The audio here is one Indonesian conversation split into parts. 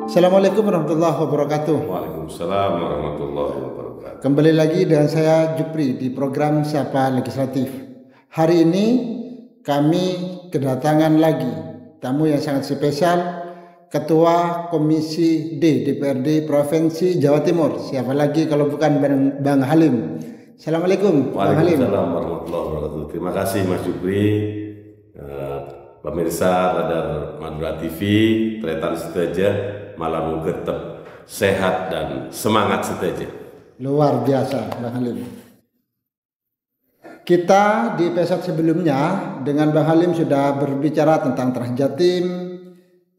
Assalamualaikum warahmatullahi wabarakatuh. Waalaikumsalam warahmatullahi wabarakatuh. Kembali lagi dengan saya Jupri di program Sapa Legislatif. Hari ini kami kedatangan lagi tamu yang sangat spesial, Ketua Komisi D DPRD Provinsi Jawa Timur. Siapa lagi kalau bukan Bang Halim. Assalamualaikum Bang Halim. Waalaikumsalam warahmatullahi wabarakatuh. Terima kasih Mas Jupri. Pemirsa Radar Madura TV, Tretan seteja, malam tetap sehat dan semangat seteja. Luar biasa Bang Halim. Kita di episode sebelumnya dengan Bang Halim sudah berbicara tentang Trans Jatim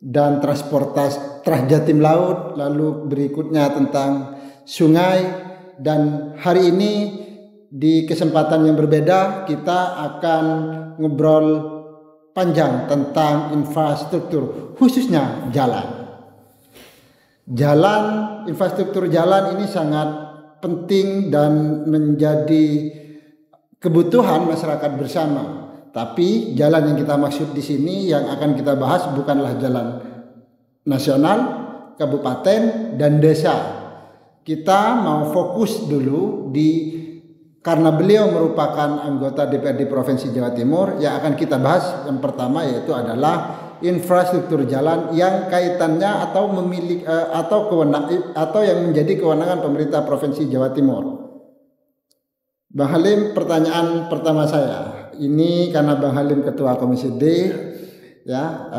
dan transportasi Trans Jatim Laut, lalu berikutnya tentang sungai, dan hari ini di kesempatan yang berbeda kita akan ngobrol panjang tentang infrastruktur, khususnya jalan. Infrastruktur jalan ini sangat penting dan menjadi kebutuhan masyarakat bersama. Tapi jalan yang kita maksud di sini yang akan kita bahas bukanlah jalan nasional, kabupaten, dan desa. Kita mau fokus dulu karena beliau merupakan anggota DPRD Provinsi Jawa Timur, yang akan kita bahas yang pertama yaitu adalah infrastruktur jalan yang kaitannya atau yang menjadi kewenangan pemerintah Provinsi Jawa Timur. Bang Halim, pertanyaan pertama saya ini karena Bang Halim Ketua Komisi D, ya,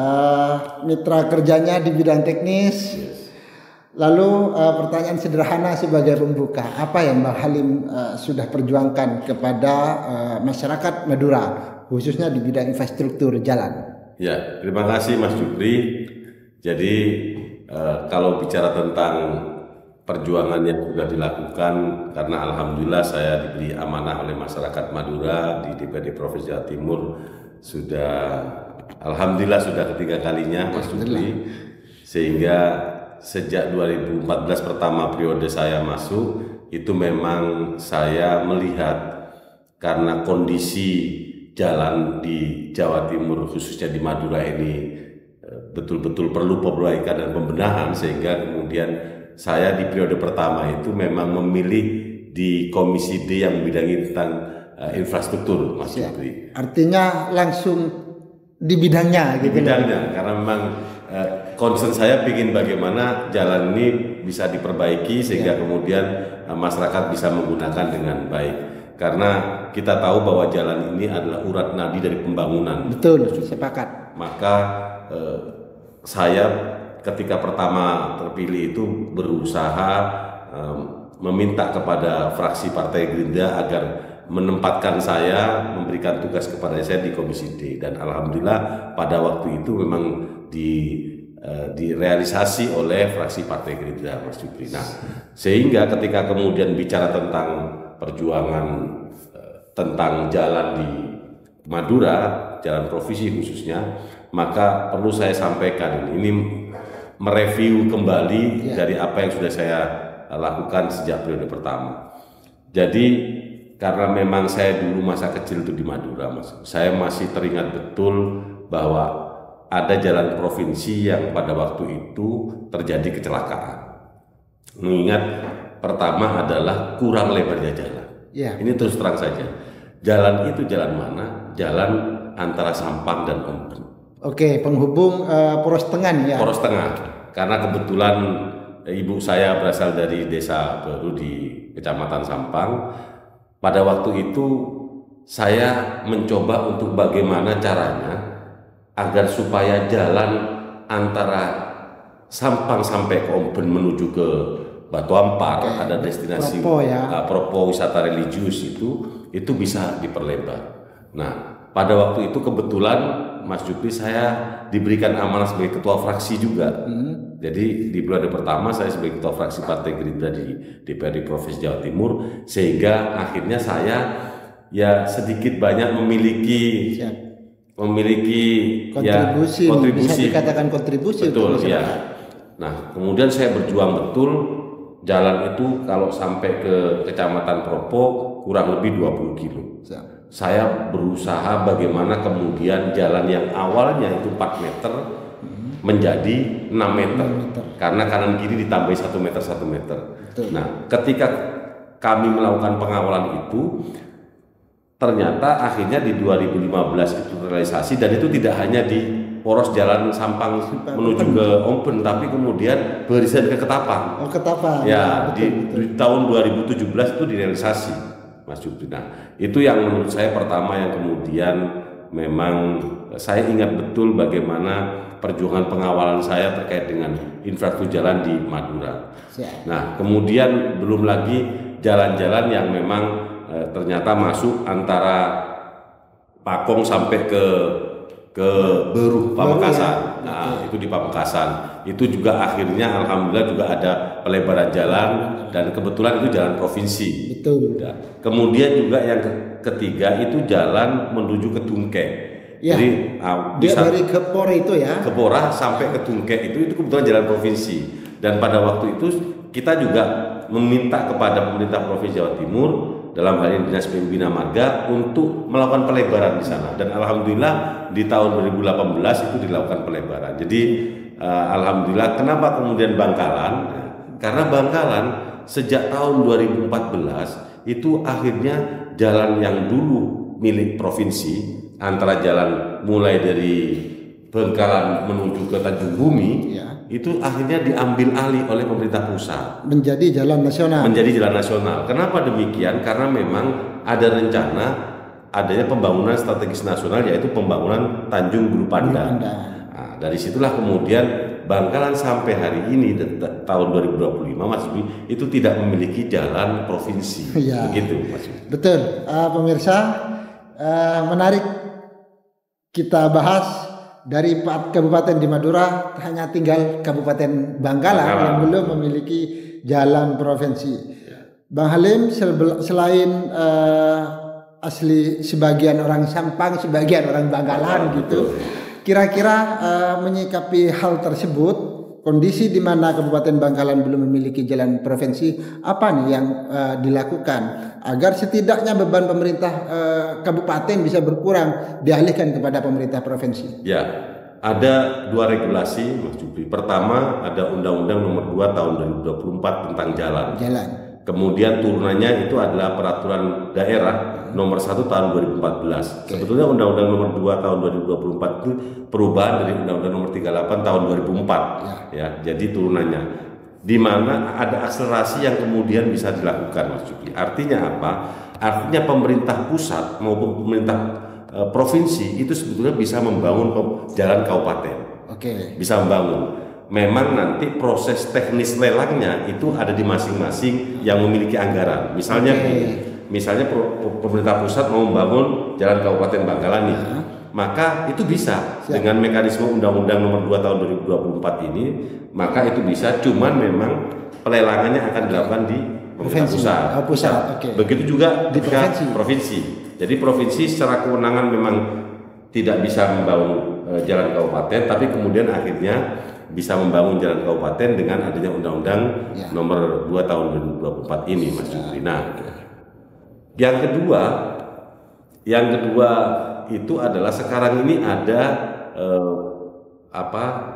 mitra kerjanya di bidang teknis. Lalu pertanyaan sederhana sebagai pembuka, apa yang Bang Halim sudah perjuangkan kepada masyarakat Madura, khususnya di bidang infrastruktur jalan? Ya, terima kasih Mas Jupri. Jadi kalau bicara tentang perjuangan yang sudah dilakukan, karena alhamdulillah saya diberi amanah oleh masyarakat Madura di DPRD Provinsi Jawa Timur, alhamdulillah sudah ketiga kalinya Mas Jupri, sehingga sejak 2014 pertama periode saya masuk, itu memang saya melihat karena kondisi jalan di Jawa Timur khususnya di Madura ini betul-betul perlu perbaikan dan pembenahan, sehingga kemudian saya di periode pertama itu memang memilih di Komisi D yang membidangi tentang infrastruktur, Mas Jupri. Artinya langsung di bidangnya gitu. Di bidangnya, karena memang concern saya ingin bagaimana jalan ini bisa diperbaiki sehingga kemudian masyarakat bisa menggunakan dengan baik. Karena kita tahu bahwa jalan ini adalah urat nadi dari pembangunan. Betul, sepakat. Maka saya ketika pertama terpilih itu berusaha meminta kepada fraksi Partai Gerindra agar menempatkan saya, memberikan tugas kepada saya di Komisi D, dan alhamdulillah pada waktu itu memang direalisasi oleh fraksi Partai Gerindra, Mas Jupri. Nah, sehingga ketika kemudian bicara tentang perjuangan tentang jalan di Madura, jalan provinsi khususnya, maka perlu saya sampaikan ini mereview kembali dari apa yang sudah saya lakukan sejak periode pertama. Jadi karena memang saya dulu masa kecil itu di Madura, Mas, saya masih teringat betul bahwa ada jalan provinsi yang pada waktu itu terjadi kecelakaan. Mengingat pertama adalah kurang lebarnya jalan. Ini terus terang saja. Jalan itu jalan mana? Jalan antara Sampang dan Omben. Oke, penghubung Poros Tengah ya. Poros Tengah. Karena kebetulan ibu saya berasal dari desa baru di Kecamatan Sampang. Pada waktu itu saya mencoba untuk bagaimana caranya agar supaya jalan antara Sampang sampai ke Omben menuju ke Batu Ampar, ada destinasi Propo wisata religius itu bisa diperlebar. Nah, pada waktu itu kebetulan Mas Jupri saya diberikan amanah sebagai ketua fraksi juga. Jadi di periode pertama saya sebagai ketua fraksi Partai Gerindra di DPRD Provinsi Jawa Timur, sehingga akhirnya saya ya sedikit banyak memiliki kontribusi, bisa dikatakan kontribusi. Betul ya. Nah, kemudian saya berjuang betul jalan itu kalau sampai ke Kecamatan Propo kurang lebih 20 kilo. Saya berusaha bagaimana kemudian jalan yang awalnya itu 4 meter menjadi 6 meter. 6 meter. Karena kanan kiri ditambahi 1 meter 1 meter. Betul. Nah, ketika kami melakukan pengawalan itu, ternyata akhirnya di 2015 itu realisasi, dan itu tidak hanya di poros jalan Sampang menuju ke Omben, tapi kemudian barisan ke Ketapang. Oh, Ketapang. Ya, betul. di tahun 2017 itu direalisasi, Mas Jupri. Nah, itu yang menurut saya pertama yang kemudian memang saya ingat betul bagaimana perjuangan pengawalan saya terkait dengan infrastruktur jalan di Madura. Siap. Nah, kemudian belum lagi jalan-jalan yang memang ternyata masuk antara Pakong sampai ke Beruh Pamekasan. Ya. Nah, itu di Pamekasan. Itu juga akhirnya alhamdulillah juga ada pelebaran jalan, dan kebetulan itu jalan provinsi. Betul. Ya. Kemudian juga yang ketiga itu jalan menuju ke Tungkek. Ya. Jadi Dia dari Kepora itu ya. Kepora sampai ke Tungkek itu kebetulan jalan provinsi. Dan pada waktu itu kita juga meminta kepada pemerintah Provinsi Jawa Timur, dalam hal ini Dinas PU Bina Marga, untuk melakukan pelebaran di sana. Dan alhamdulillah di tahun 2018 itu dilakukan pelebaran. Jadi alhamdulillah. Kenapa kemudian Bangkalan? Karena Bangkalan sejak tahun 2014 itu akhirnya jalan yang dulu milik provinsi, antara jalan mulai dari Bangkalan menuju ke Tanjung Bumi, Ya. itu akhirnya diambil alih oleh pemerintah pusat Menjadi jalan nasional. menjadi jalan nasional. Kenapa demikian? Karena memang ada rencana adanya pembangunan strategis nasional, yaitu pembangunan Tanjung Bulu Pandan. Nah, dari situlah kemudian Bangkalan sampai hari ini tahun 2025 Mas Bi, itu tidak memiliki jalan provinsi. Ya. Begitu Mas Bi. Betul. Pemirsa, menarik kita bahas. Dari 4 kabupaten di Madura, hanya tinggal Kabupaten Bangkalan yang belum memiliki jalan provinsi. Bang Halim, selain asli sebagian orang Sampang, sebagian orang Bangkalan gitu, kira-kira menyikapi hal tersebut, kondisi di mana Kabupaten Bangkalan belum memiliki jalan provinsi, apa nih yang dilakukan agar setidaknya beban pemerintah kabupaten bisa berkurang, dialihkan kepada pemerintah provinsi? Ya, ada 2 regulasi Mas Jupri. Pertama ada Undang-Undang Nomor 2 Tahun 2024 tentang jalan. Kemudian turunannya itu adalah Peraturan Daerah Nomor 1 Tahun 2014. Sebetulnya Undang-Undang Nomor 2 Tahun 2024 itu perubahan dari Undang-Undang Nomor 38 Tahun 2004. Ya, jadi turunannya, di mana ada akselerasi yang kemudian bisa dilakukan Mas Jupri. Artinya apa? Artinya pemerintah pusat maupun pemerintah provinsi itu sebetulnya bisa membangun jalan kabupaten. Bisa membangun. Memang nanti proses teknis lelangnya itu ada di masing-masing yang memiliki anggaran. Misalnya pemerintah pusat mau membangun jalan Kabupaten Bangkalan nih, maka itu bisa dengan mekanisme Undang-Undang Nomor 2 Tahun 2024 ini, maka itu bisa. Cuman memang pelelangannya akan dilakukan di pemerintah pusat. Begitu juga di provinsi. Jadi provinsi secara kewenangan memang tidak bisa membangun jalan kabupaten, tapi kemudian akhirnya bisa membangun jalan kabupaten dengan adanya Undang-Undang Nomor 2 Tahun 2024 ini, Mas Jupri. Nah, yang kedua itu adalah sekarang ini ada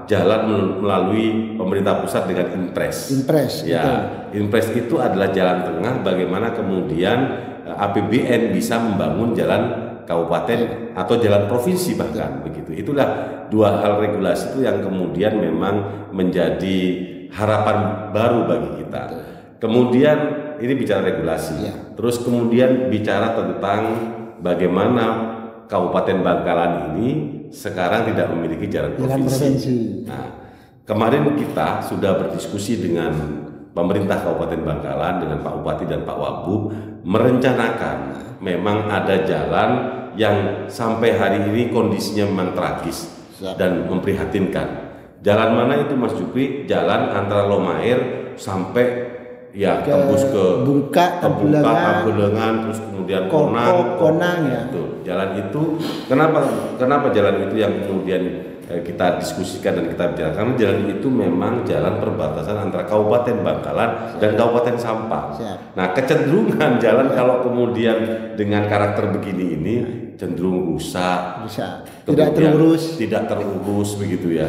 jalan melalui pemerintah pusat dengan Impres. Impres itu adalah jalan tengah bagaimana kemudian APBN bisa membangun jalan kabupaten atau jalan provinsi bahkan begitu. Itulah 2 hal regulasi itu yang kemudian memang menjadi harapan baru bagi kita. Kemudian ini bicara regulasi. Terus kemudian bicara tentang bagaimana Kabupaten Bangkalan ini sekarang tidak memiliki jalan provinsi. Nah, kemarin kita sudah berdiskusi dengan pemerintah Kabupaten Bangkalan, dengan Pak Bupati dan Pak Wagub, merencanakan memang ada jalan yang sampai hari ini kondisinya memang tragis dan memprihatinkan. Jalan mana itu Mas Jupri? Jalan antara Lomair sampai tembus ke Bungka, Tabulengan, terus kemudian Konang ya. Jalan itu kenapa jalan itu yang kemudian kita diskusikan dan kita bicarakan, karena jalan itu memang jalan perbatasan antara Kabupaten Bangkalan dan Kabupaten Sampang. Nah, kecenderungan jalan kalau kemudian dengan karakter begini ini cenderung rusak, tidak terurus begitu ya.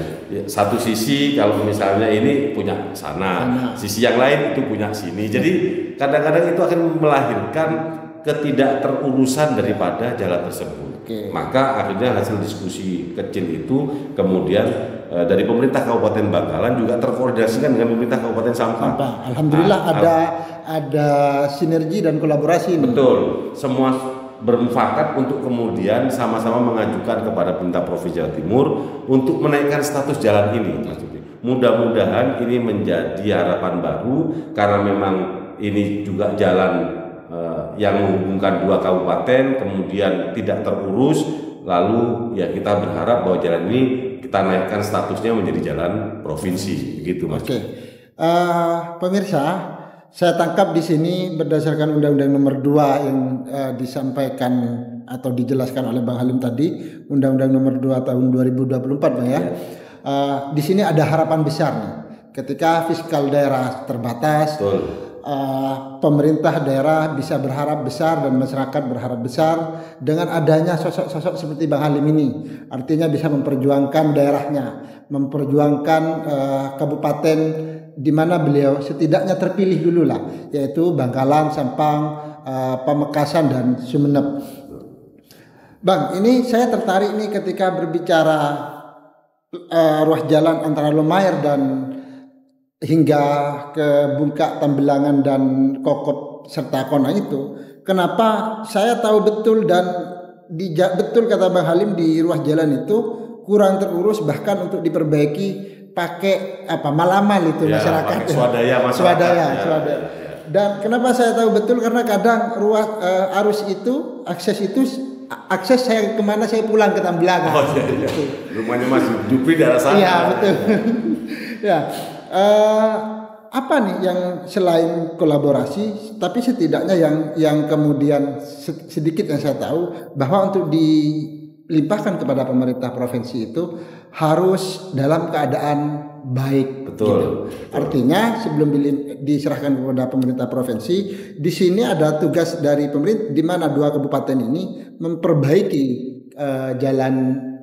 Satu sisi kalau misalnya ini punya sana, sisi yang lain itu punya sini. Jadi kadang-kadang itu akan melahirkan ketidakterurusan daripada jalan tersebut. Maka akhirnya hasil diskusi kecil itu kemudian dari pemerintah Kabupaten Bangkalan juga terkoordinasikan dengan pemerintah Kabupaten Sampang. Alhamdulillah ada sinergi dan kolaborasi ini. Betul, semua bermufakat untuk kemudian sama-sama mengajukan kepada pemerintah Provinsi Jawa Timur untuk menaikkan status jalan ini. Mudah-mudahan ini menjadi harapan baru, karena memang ini juga jalan yang menghubungkan dua kabupaten kemudian tidak terurus, lalu ya kita berharap bahwa jalan ini kita naikkan statusnya menjadi jalan provinsi, begitu Mas. Pemirsa, saya tangkap di sini berdasarkan Undang-Undang Nomor 2 yang disampaikan atau dijelaskan oleh Bang Halim tadi, Undang-Undang Nomor 2 tahun 2024 Bang ya. Di sini ada harapan besar nih. Ketika fiskal daerah terbatas, pemerintah daerah bisa berharap besar dan masyarakat berharap besar dengan adanya sosok-sosok seperti Bang Halim ini. Artinya bisa memperjuangkan daerahnya, memperjuangkan kabupaten di mana beliau setidaknya terpilih dulu lah, yaitu Bangkalan, Sampang, Pamekasan dan Sumeneb. Bang, ini saya tertarik nih ketika berbicara ruas jalan antara Lumair dan hingga ke Bungkak, Tambelangan dan Kokot serta Kona itu. Kenapa saya tahu betul dan betul kata Bang Halim, di ruas jalan itu kurang terurus, bahkan untuk diperbaiki pakai malamal itu masyarakat. Swadaya. Dan kenapa saya tahu betul, karena kadang ruas arus itu akses saya kemana saya pulang ke Tambelangan. Rumahnya Mas Jupri daerah sana. Iya betul. Ya. Apa nih yang selain kolaborasi, tapi setidaknya yang kemudian sedikit yang saya tahu bahwa untuk dilimpahkan kepada pemerintah provinsi itu harus dalam keadaan baik. Betul. Artinya sebelum diserahkan kepada pemerintah provinsi, di sini ada tugas dari pemerintah di mana dua kabupaten ini memperbaiki jalan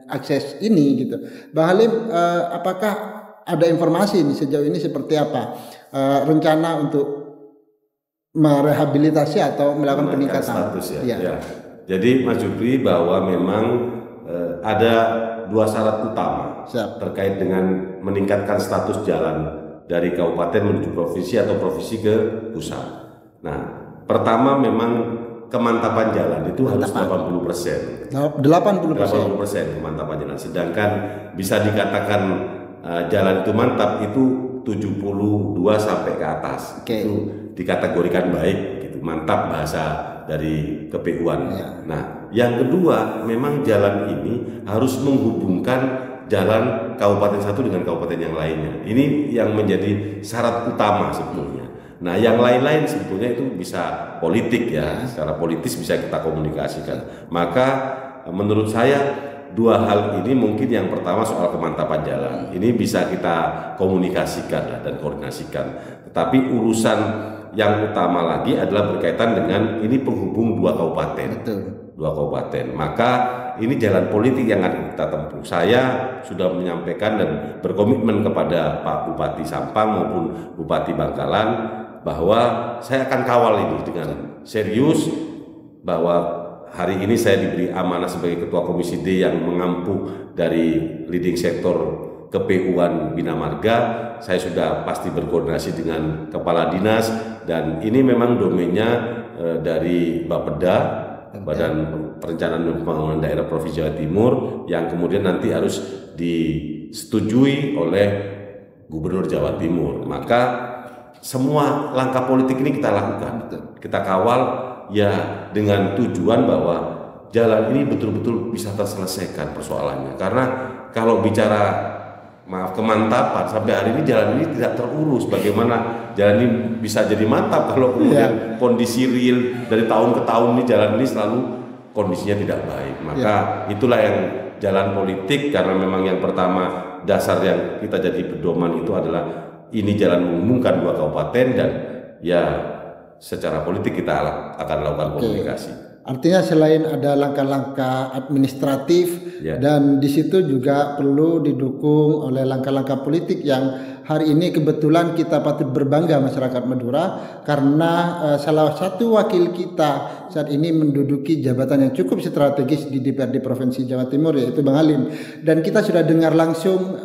akses ini gitu. Bang Halim, apakah ada informasi ini sejauh ini seperti apa rencana untuk merehabilitasi atau melakukan peningkatan status ya. Jadi Mas Jupri, bahwa memang ada dua syarat utama terkait dengan meningkatkan status jalan dari kabupaten menuju provinsi atau provinsi ke pusat. Nah, pertama memang kemantapan jalan itu harus 80%. 80% kemantapan jalan. Sedangkan bisa dikatakan jalan itu mantap itu 72 sampai ke atas. Itu dikategorikan baik gitu, mantap bahasa dari KPU-an. Nah, yang kedua memang jalan ini harus menghubungkan jalan kabupaten satu dengan kabupaten yang lainnya. Ini yang menjadi syarat utama sebetulnya. Nah, yang lain-lain sebetulnya itu bisa politik ya, secara politis bisa kita komunikasikan. Maka menurut saya dua hal ini, mungkin yang pertama soal kemantapan jalan ini bisa kita komunikasikan dan koordinasikan. Tetapi urusan yang utama lagi adalah berkaitan dengan ini penghubung dua kabupaten. Dua kabupaten. Maka ini jalan politik yang akan kita tempuh. Saya sudah menyampaikan dan berkomitmen kepada Pak Bupati Sampang maupun Bupati Bangkalan bahwa saya akan kawal ini dengan serius, bahwa hari ini saya diberi amanah sebagai Ketua Komisi D yang mengampu dari leading sektor KPU-an Bina Marga. Saya sudah pasti berkoordinasi dengan Kepala Dinas, dan ini memang domainnya dari Bapeda, Badan Perencanaan dan Pembangunan Daerah Provinsi Jawa Timur, yang kemudian nanti harus disetujui oleh Gubernur Jawa Timur. Maka semua langkah politik ini kita lakukan, kita kawal ya, dengan tujuan bahwa jalan ini betul-betul bisa terselesaikan persoalannya. Karena kalau bicara kemantapan, sampai hari ini jalan ini tidak terurus. Bagaimana jalan ini bisa jadi mantap kalau kemudian kondisi real dari tahun ke tahun ini jalan ini selalu kondisinya tidak baik. Maka itulah yang jalan politik, karena memang yang pertama dasar yang kita jadi pedoman itu adalah ini jalan menghubungkan dua kabupaten, dan ya secara politik kita akan lakukan komunikasi. Artinya selain ada langkah-langkah administratif, dan di situ juga perlu didukung oleh langkah-langkah politik yang hari ini kebetulan kita patut berbangga masyarakat Madura, karena salah satu wakil kita saat ini menduduki jabatan yang cukup strategis di DPRD Provinsi Jawa Timur, yaitu Bang Halim, dan kita sudah dengar langsung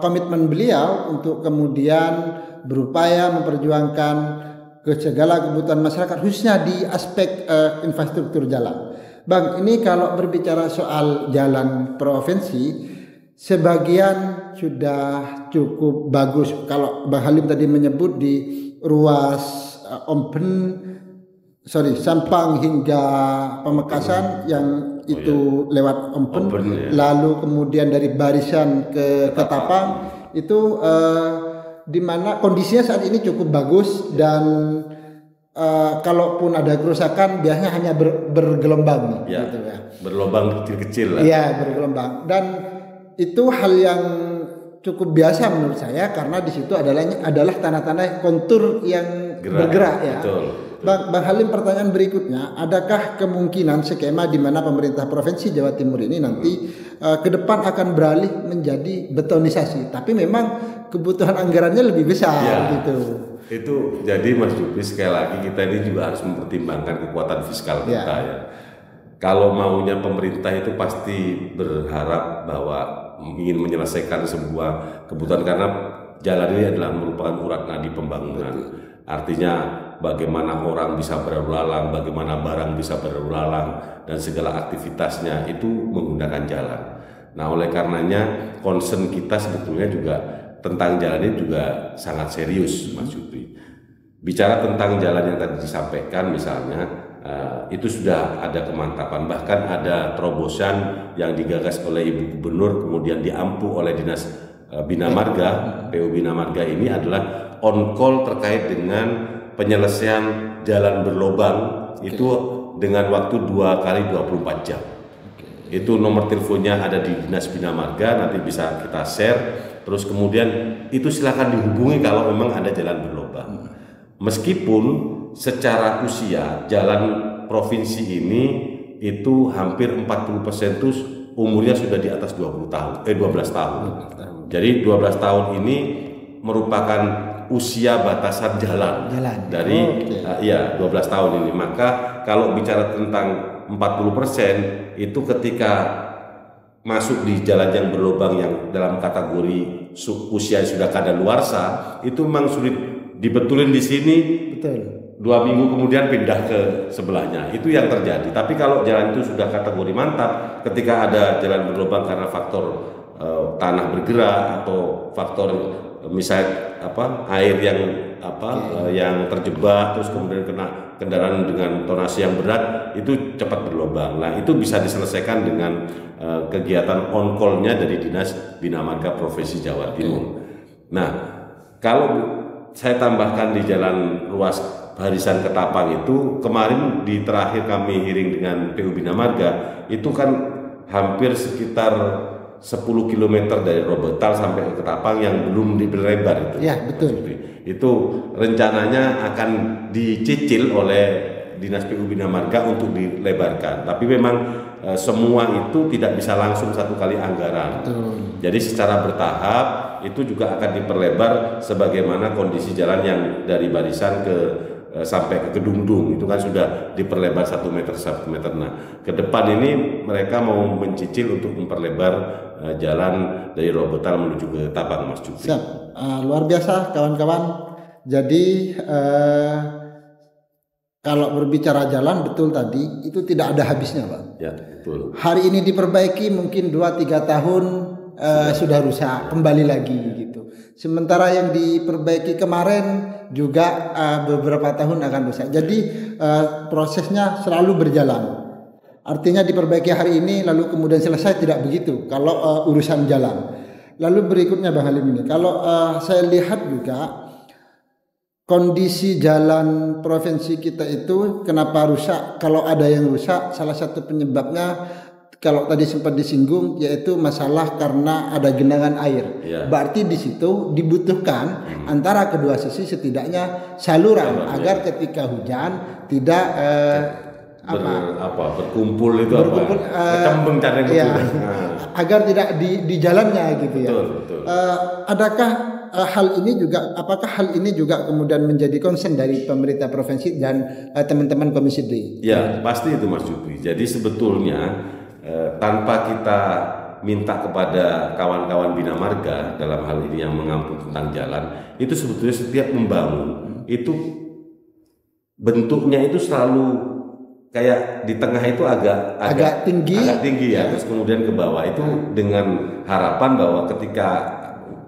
komitmen beliau untuk kemudian berupaya memperjuangkan ke segala kebutuhan masyarakat, khususnya di aspek infrastruktur jalan. Bang, ini kalau berbicara soal jalan provinsi, sebagian sudah cukup bagus. Kalau Bang Halim tadi menyebut di ruas Sampang hingga Pamekasan yang itu lewat Ompen, lalu kemudian dari Barisan ke Ketapang itu di mana kondisinya saat ini cukup bagus, dan kalaupun ada kerusakan biasanya hanya bergelombang gitu ya. Bergelombang kecil-kecil lah. Iya, bergelombang, dan itu hal yang cukup biasa menurut saya, karena di situ adalah tanah-tanah kontur yang bergerak ya. Betul. Bang Halim, pertanyaan berikutnya, adakah kemungkinan skema di mana pemerintah Provinsi Jawa Timur ini nanti ke depan akan beralih menjadi betonisasi, tapi memang kebutuhan anggarannya lebih besar gitu? Itu jadi Mas Jupri, sekali lagi kita ini juga harus mempertimbangkan kekuatan fiskal kita ya. Kalau maunya pemerintah itu pasti berharap bahwa ingin menyelesaikan sebuah kebutuhan, karena jalan ini adalah merupakan urat nadi pembangunan. Artinya bagaimana orang bisa berlalu lalang, bagaimana barang bisa berlalu lalang, dan segala aktivitasnya itu menggunakan jalan. Nah, oleh karenanya concern kita sebetulnya juga tentang jalan ini juga sangat serius, Mas Jupri. Bicara tentang jalan yang tadi disampaikan misalnya, itu sudah ada kemantapan, bahkan ada terobosan yang digagas oleh Ibu Gubernur kemudian diampu oleh Dinas Bina Marga. PU Bina Marga ini adalah on call terkait dengan penyelesaian jalan berlobang itu dengan waktu 2 kali 24 jam. Itu nomor teleponnya ada di Dinas Bina Marga, nanti bisa kita share. Terus kemudian itu silakan dihubungi kalau memang ada jalan berlobang. Meskipun secara usia jalan provinsi ini itu hampir 40% itu umurnya sudah di atas 12 tahun. Jadi 12 tahun ini merupakan usia batasan jalan. Dari 12 tahun ini. Maka kalau bicara tentang 40% itu ketika masuk di jalan yang berlubang yang dalam kategori usia yang sudah kadaluarsa, itu memang sulit dibetulin di sini. Betul. 2 minggu kemudian pindah ke sebelahnya, itu yang terjadi. Tapi kalau jalan itu sudah kategori mantap, ketika ada jalan berlubang karena faktor tanah bergerak atau faktor misalnya air yang yang terjebak, terus kemudian kena kendaraan dengan tonase yang berat, itu cepat berlubang. Nah, itu bisa diselesaikan dengan kegiatan on call-nya dari Dinas Bina Marga Provinsi Jawa Timur. Nah, kalau saya tambahkan di jalan ruas Barisan Ketapang itu, kemarin di terakhir kami hearing dengan PU Bina Marga, itu kan hampir sekitar 10 km dari Robetal sampai ke Ketapang yang belum diperlebar itu. Ya, betul. Itu rencananya akan dicicil oleh Dinas PU Bina Marga untuk dilebarkan. Tapi memang semua itu tidak bisa langsung satu kali anggaran. Betul. Jadi secara bertahap itu juga akan diperlebar sebagaimana kondisi jalan yang dari Barisan sampai ke Kedungdung itu kan sudah diperlebar 1 meter 1 meter. Nah, ke depan ini mereka mau mencicil untuk memperlebar jalan dari Robetal menuju ke Tapang, Mas Jupri. Siap. Luar biasa kawan-kawan. Jadi kalau berbicara jalan, betul tadi itu tidak ada habisnya, Pak. Ya, betul. Hari ini diperbaiki, mungkin 2-3 tahun sudah rusak, kembali lagi gitu. Sementara yang diperbaiki kemarin juga beberapa tahun akan rusak. Jadi prosesnya selalu berjalan. Artinya diperbaiki hari ini lalu kemudian selesai, tidak begitu kalau urusan jalan. Lalu berikutnya Bang Halim ini, kalau saya lihat juga kondisi jalan provinsi kita itu kenapa rusak? Kalau ada yang rusak, salah satu penyebabnya kalau tadi sempat disinggung yaitu masalah karena ada genangan air. Ya. Berarti di situ dibutuhkan antara kedua sisi setidaknya saluran agar ketika hujan tidak berkumpul itu kecembeng caranya iya, agar tidak di jalannya gitu ya. Betul. Adakah apakah hal ini juga kemudian menjadi concern dari pemerintah provinsi dan teman-teman Komisi D? Ya, pasti itu Mas Jupri. Jadi sebetulnya tanpa kita minta kepada kawan-kawan Bina Marga dalam hal ini yang mengampu tentang jalan, itu sebetulnya setiap membangun itu bentuknya itu selalu kayak di tengah itu agak tinggi ya, terus kemudian ke bawah itu dengan harapan bahwa ketika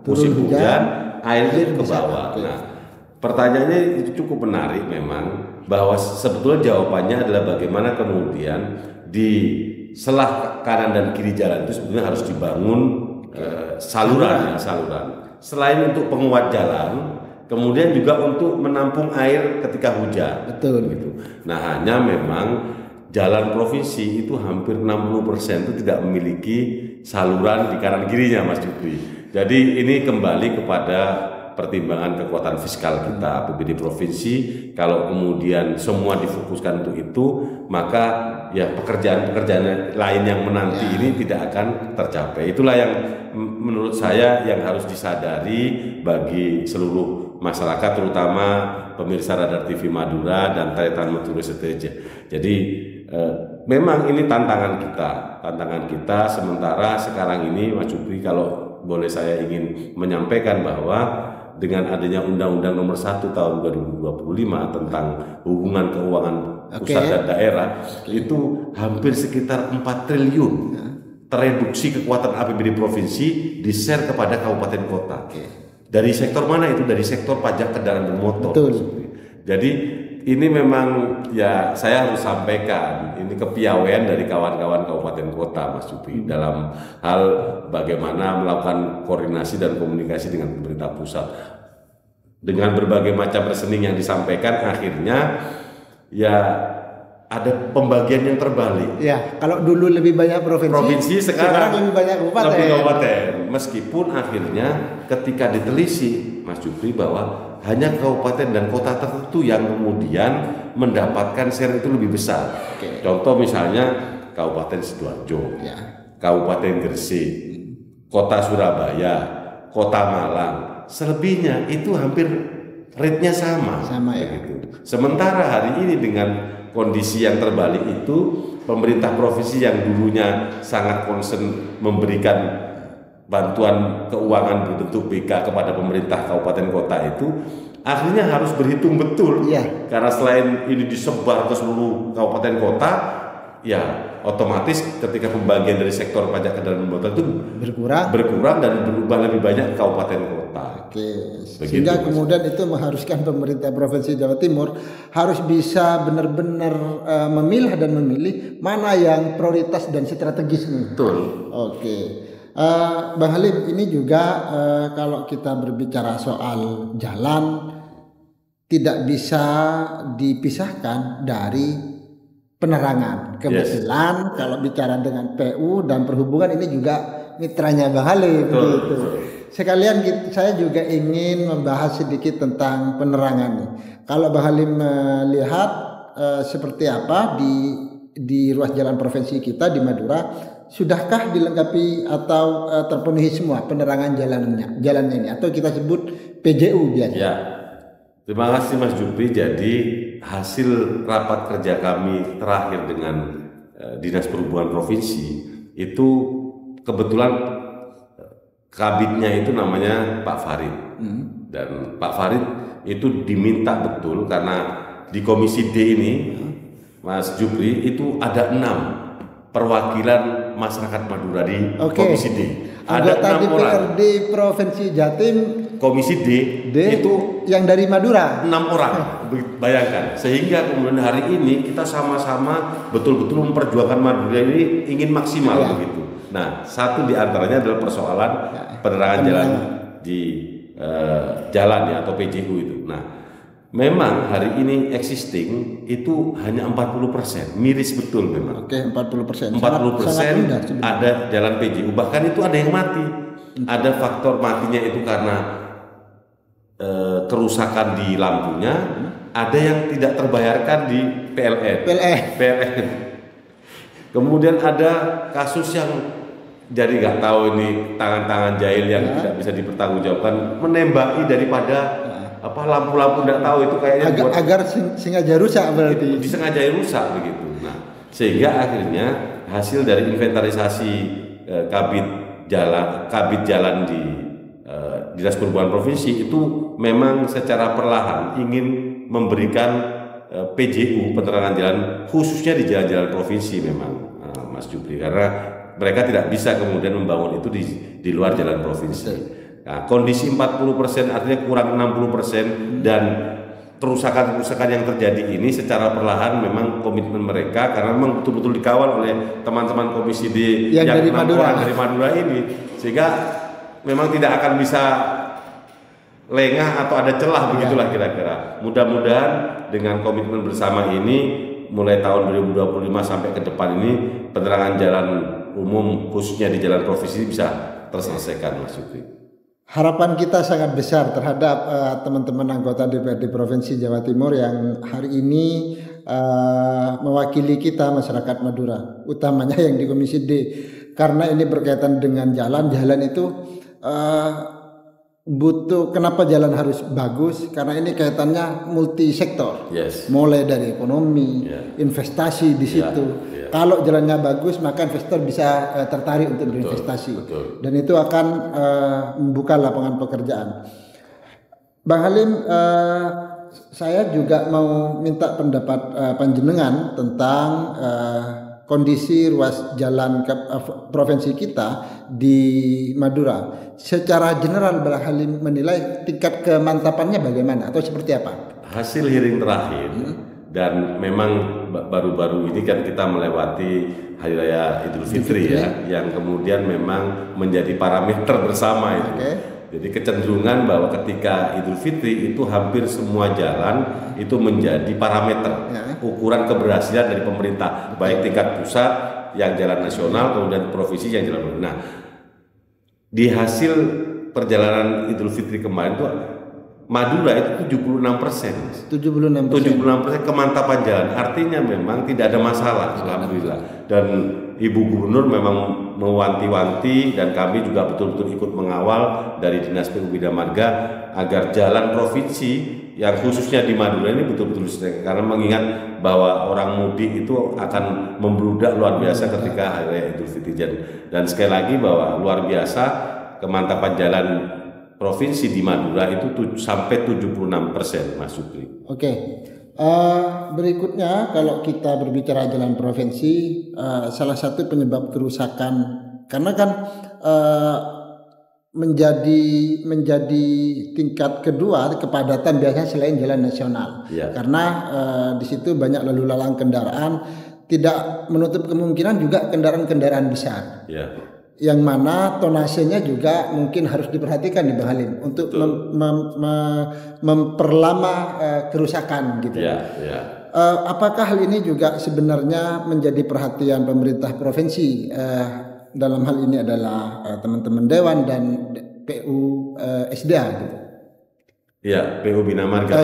musim hujan air itu ke bawah. Nah, pertanyaannya itu cukup menarik memang, bahwa sebetulnya jawabannya adalah bagaimana kemudian di selah kanan dan kiri jalan itu sebetulnya harus dibangun saluran. Selain untuk penguat jalan, kemudian juga untuk menampung air ketika hujan. Betul. Gitu. Nah, hanya memang jalan provinsi itu hampir 60% itu tidak memiliki saluran di kanan kirinya, Mas Jupri. Jadi ini kembali kepada pertimbangan kekuatan fiskal kita APBD provinsi. Kalau kemudian semua difokuskan untuk itu, maka ya pekerjaan-pekerjaan lain yang menanti ini tidak akan tercapai. Itulah yang menurut saya yang harus disadari bagi seluruh masyarakat, terutama pemirsa Radar TV Madura dan Taitan Metro Seteja. Jadi memang ini tantangan kita. Sementara sekarang ini Mas Jupri, kalau boleh saya ingin menyampaikan bahwa dengan adanya Undang-Undang Nomor 1 Tahun 2025 tentang hubungan keuangan pusat dan daerah, itu hampir sekitar 4 triliun tereduksi kekuatan APBD provinsi di-share kepada kabupaten kota. Dari sektor mana itu? Dari sektor pajak kendaraan bermotor. Betul. Jadi ini memang ya saya harus sampaikan, ini kepiawaian dari kawan-kawan kabupaten kota, Mas Jupri, dalam hal bagaimana melakukan koordinasi dan komunikasi dengan pemerintah pusat. Dengan berbagai macam rekening yang disampaikan, akhirnya ya ada pembagian yang terbalik. Ya, kalau dulu lebih banyak provinsi sekarang lebih banyak kabupaten. Meskipun akhirnya ketika ditelisik, Mas Jupri, bahwa hanya kabupaten dan kota tertentu yang kemudian mendapatkan share itu lebih besar. Contoh misalnya Kabupaten Sidoarjo, Kabupaten Gresik, Kota Surabaya, Kota Malang. Selebihnya itu hampir rate-nya sama ya. Gitu. Sementara hari ini dengan kondisi yang terbalik itu, pemerintah provinsi yang dulunya sangat concern memberikan bantuan keuangan berbentuk BK kepada pemerintah kabupaten kota itu akhirnya harus berhitung betul, karena selain ini disebar ke seluruh kabupaten kota, ya otomatis ketika pembagian dari sektor pajak kendaraan bermotor itu berkurang dan berubah lebih banyak kabupaten kota. Sehingga kemudian itu mengharuskan pemerintah provinsi Jawa Timur harus bisa benar-benar memilah dan memilih mana yang prioritas dan strategis. Betul. Bang Halim, ini juga kalau kita berbicara soal jalan tidak bisa dipisahkan dari penerangan. Kebetulan kalau bicara dengan PU dan perhubungan ini juga mitranya Bang Halim. Gitu. Sekalian saya juga ingin membahas sedikit tentang penerangan. Kalau Bang Halim melihat seperti apa di ruas jalan provinsi kita di Madura, sudahkah dilengkapi atau terpenuhi semua penerangan jalannya ini, atau kita sebut PJU biasa? Ya, terima kasih Mas Jupri. Jadi hasil rapat kerja kami terakhir dengan Dinas Perhubungan Provinsi itu kebetulan kabitnya itu namanya Pak Farid, dan Pak Farid itu diminta betul karena di Komisi D ini, Mas Jupri, itu ada 6 perwakilan masyarakat Madura di Komisi D. Ada DPRD Provinsi Jatim, Komisi D itu yang dari Madura 6 orang. Bayangkan, sehingga kemudian hari ini kita sama-sama betul-betul memperjuangkan Madura ini ingin maksimal begitu. Nah, satu di antaranya adalah persoalan penerangan jalan di jalan ya, atau PJU itu. Nah, memang hari ini existing itu hanya 40%, miris betul memang. Oke, 40%. 40% Sangat ada jalan PJU, bahkan itu ada yang mati. Ada faktor matinya itu karena kerusakan di lampunya, ada yang tidak terbayarkan di PLN. Kemudian ada kasus yang jadi nggak tahu ini tangan-tangan jahil yang tidak bisa dipertanggungjawabkan, menembaki daripada lampu-lampu tidak tahu itu kayaknya agar sengaja rusak, berarti disengaja rusak begitu. Nah, sehingga akhirnya hasil dari inventarisasi kabit jalan di Dinas Perhubungan Provinsi itu memang secara perlahan ingin memberikan PJU, penerangan jalan, khususnya di jalan-jalan provinsi memang, Mas Jupri, karena mereka tidak bisa kemudian membangun itu di luar jalan provinsi. Nah, kondisi 40% artinya kurang 60%, dan kerusakan-kerusakan yang terjadi ini secara perlahan memang komitmen mereka, karena memang betul-betul dikawal oleh teman-teman Komisi D yang dari Madura ini, sehingga memang tidak akan bisa lengah atau ada celah begitulah kira-kira. Mudah-mudahan dengan komitmen bersama ini mulai tahun 2025 sampai ke depan ini penerangan jalan umum khususnya di jalan provinsi bisa terselesaikan, Mas Yukri. Harapan kita sangat besar terhadap teman-teman anggota DPRD Provinsi Jawa Timur yang hari ini mewakili kita masyarakat Madura, utamanya yang di Komisi D, karena ini berkaitan dengan jalan itu butuh. Kenapa jalan harus bagus? Karena ini kaitannya multi sektor, mulai dari ekonomi, investasi di situ. Kalau jalannya bagus, maka investor bisa tertarik untuk berinvestasi, dan itu akan membuka lapangan pekerjaan. Bang Halim, saya juga mau minta pendapat panjenengan tentang kondisi ruas jalan provinsi kita di Madura. Secara general, Bang Halim menilai tingkat kemantapannya bagaimana atau seperti apa? Hasil hearing terakhir, dan memang baru-baru ini kan kita melewati Hari Raya Idul Fitri yang kemudian memang menjadi parameter bersama itu. Jadi kecenderungan bahwa ketika Idul Fitri itu hampir semua jalan itu menjadi parameter ukuran keberhasilan dari pemerintah, baik tingkat pusat yang jalan nasional, kemudian provinsi yang jalan. Nah, di hasil perjalanan Idul Fitri kemarin itu Madura itu 76%. 76% kemantapan jalan. Artinya memang tidak ada masalah, alhamdulillah. Dan Ibu Gubernur memang mewanti-wanti, dan kami juga betul-betul ikut mengawal dari Dinas PU Bina Marga agar jalan provinsi yang khususnya di Madura ini betul-betul diselesaikan, karena mengingat bahwa orang mudik itu akan membludak luar biasa ketika Hari Raya Idul Fitri. Dan sekali lagi bahwa luar biasa kemantapan jalan provinsi di Madura itu sampai 76%, Mas Supri. Oke. Berikutnya, kalau kita berbicara jalan provinsi, salah satu penyebab kerusakan, karena kan menjadi tingkat kedua kepadatan biasanya selain jalan nasional, karena di situ banyak lalu lalang kendaraan, tidak menutup kemungkinan juga kendaraan-kendaraan besar. Yang mana tonasenya juga mungkin harus diperhatikan di Bang Halim untuk memperlama kerusakan gitu. Apakah hal ini juga sebenarnya menjadi perhatian pemerintah provinsi? Dalam hal ini adalah teman-teman Dewan dan PU SDA gitu. Ya, PU Bina Marga.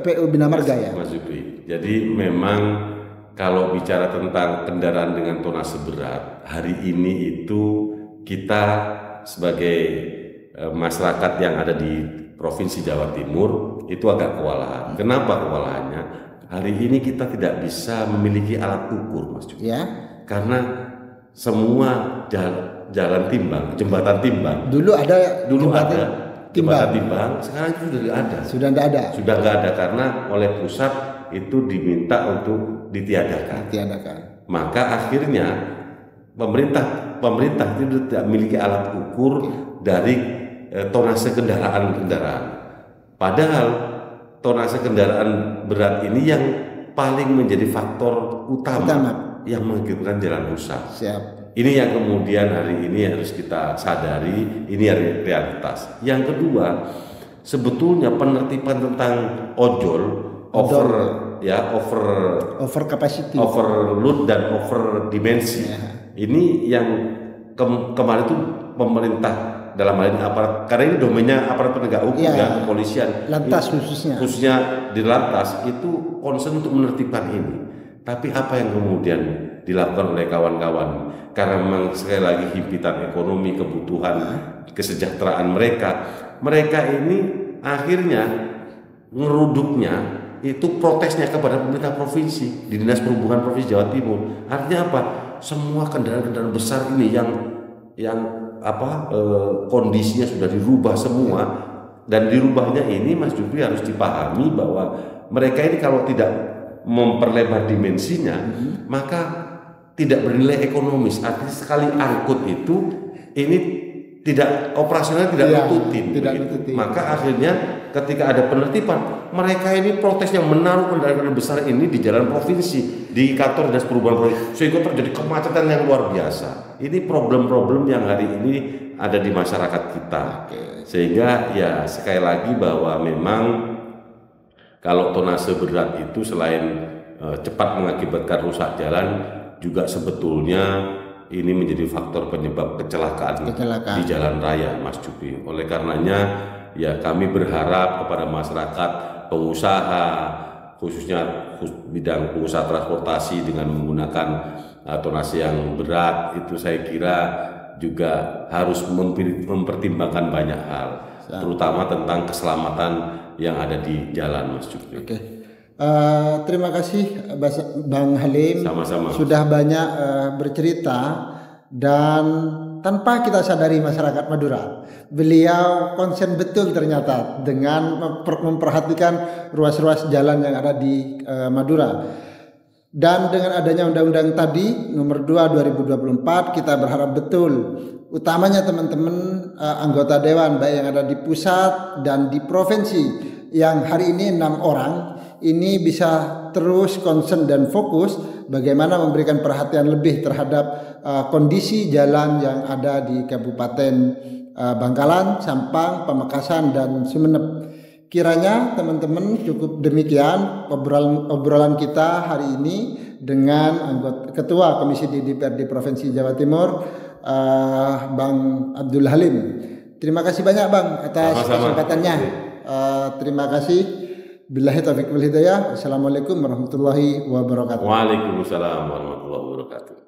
PU Bina Marga ya. Mas Yupri. Jadi memang kalau bicara tentang kendaraan dengan tonase berat, hari ini itu kita sebagai masyarakat yang ada di Provinsi Jawa Timur itu agak kewalahan. Kenapa kewalahannya? Hari ini kita tidak bisa memiliki alat ukur, Mas Yupri. Karena semua jalan timbang, jembatan timbang. Dulu ada jembatan timbang, sekarang itu sudah ada. Sudah nggak ada karena oleh pusat itu diminta untuk ditiadakan. Maka akhirnya pemerintah itu tidak memiliki alat ukur dari tonase kendaraan. Padahal tonase kendaraan berat ini yang paling menjadi faktor utama yang mengakibatkan jalan rusak. Ini yang kemudian hari ini harus kita sadari, ini realitas. Yang kedua, sebetulnya penertiban tentang ojol, over capacity, overload dan over dimensi. Ini yang kemarin itu pemerintah dalam hal ini aparat, karena ini domainnya aparat penegak hukum kepolisian, lantas khususnya di lantas itu concern untuk menertibkan ini. Tapi apa yang kemudian dilakukan oleh kawan-kawan, karena memang sekali lagi himpitan ekonomi, kebutuhan, kesejahteraan mereka ini akhirnya ngeruduknya itu protesnya kepada pemerintah provinsi di Dinas Perhubungan Provinsi Jawa Timur. Artinya apa? Semua kendaraan-kendaraan besar ini yang kondisinya sudah dirubah semua, dan dirubahnya ini Mas Jupri harus dipahami bahwa mereka ini kalau tidak memperlebar dimensinya maka tidak bernilai ekonomis. Artinya sekali angkut itu ini tidak operasional, tidak nututin. Maka akhirnya ketika ada penertiban, mereka ini protesnya menaruh kendaraan besar ini di jalan provinsi, di kantor Dinas Perhubungan Provinsi, sehingga terjadi kemacetan yang luar biasa. Ini problem-problem yang hari ini ada di masyarakat kita. Sehingga ya sekali lagi bahwa memang kalau tonase berat itu selain cepat mengakibatkan rusak jalan, juga sebetulnya ini menjadi faktor penyebab kecelakaan di jalan raya, Mas Jupri. Oleh karenanya ya kami berharap kepada masyarakat, pengusaha, khususnya bidang pengusaha transportasi dengan menggunakan tonase yang berat, itu saya kira juga harus mempertimbangkan banyak hal, terutama tentang keselamatan yang ada di jalan, Mas Jupri. Terima kasih Bang Halim. Sama-sama. Sudah banyak bercerita, dan tanpa kita sadari masyarakat Madura, beliau konsen betul ternyata dengan memperhatikan ruas-ruas jalan yang ada di Madura. Dan dengan adanya undang-undang tadi nomor 2 2024, kita berharap betul, utamanya teman-teman anggota dewan baik yang ada di pusat dan di provinsi yang hari ini 6 orang ini bisa terus concern dan fokus bagaimana memberikan perhatian lebih terhadap kondisi jalan yang ada di Kabupaten Bangkalan, Sampang, Pamekasan, dan Sumeneb. Kiranya teman-teman cukup demikian obrolan kita hari ini dengan Ketua Komisi DPRD Provinsi Jawa Timur, Bang Abdul Halim. Terima kasih banyak Bang atas kesempatannya. Terima kasih. Billahi taufiq wal hidayah. Assalamualaikum warahmatullahi wabarakatuh. Waalaikumsalam warahmatullahi wabarakatuh.